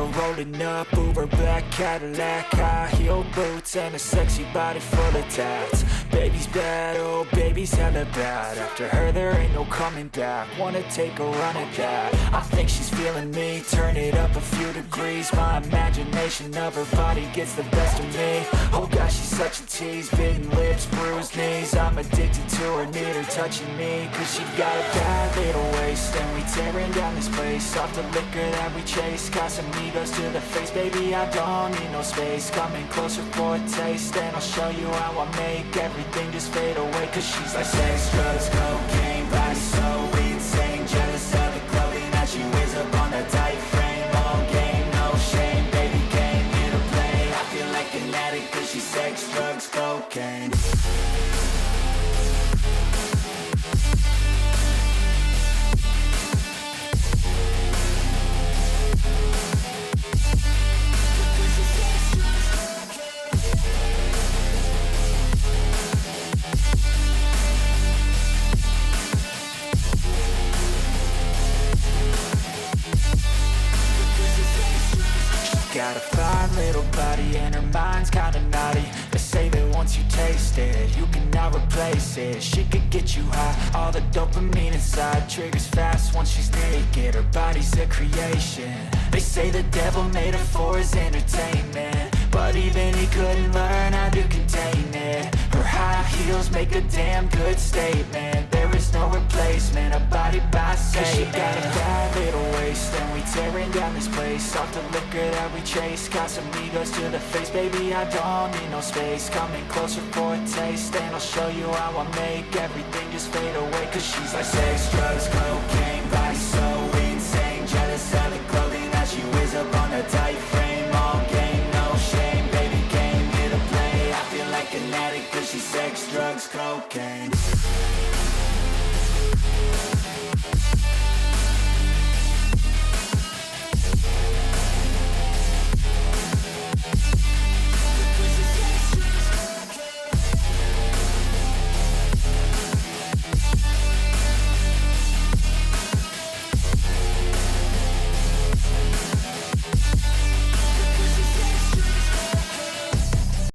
her rolling up, Uber black Cadillac, high heel boots and a sexy body full of tats. Baby's bad, oh baby's hella bad. After her there ain't no coming back. Wanna take a run at that. I think she's feeling me, turn it up a few degrees. My imagination of her body gets the best of me. Oh gosh, she's such a tease, bitten lips, bruised knees. I'm addicted to her, need her touching me, cause she got a bad little waist. And we tearing down this place, off the liquor that we chase. Casamigos to the face, baby I don't need no space. Coming closer for a taste, and I'll show you how I make everything just fade away. Cause she's like sex, drugs, cocaine, body so insane. Jealous of the clothing that she wears up on that tight frame. All game, no shame, baby came here to play. I feel like an addict cause she's sex, drugs, cocaine. Got a fine little body and her mind's kinda naughty. They say that once you taste it, you cannot replace it. She could get you high, all the dopamine inside triggers fast once she's naked. Her body's a creation. They say the devil made her for his entertainment, but even he couldn't learn how to contain it. Her high heels make a damn good statement. There is no replacement, a body by Satan. She got a bad little waist, and we tearing down this place. Off the liquor that we chase, Casamigos to the face, baby I don't need no space. Coming closer for a taste, and I'll show you how I make everything just fade away. Cause she's like sex, drugs, cocaine, body so insane. Jealous of the clothing that she wears up on a tight frame. All game, no shame, baby came here to play. I feel like an addict cause she's sex, drugs, cocaine.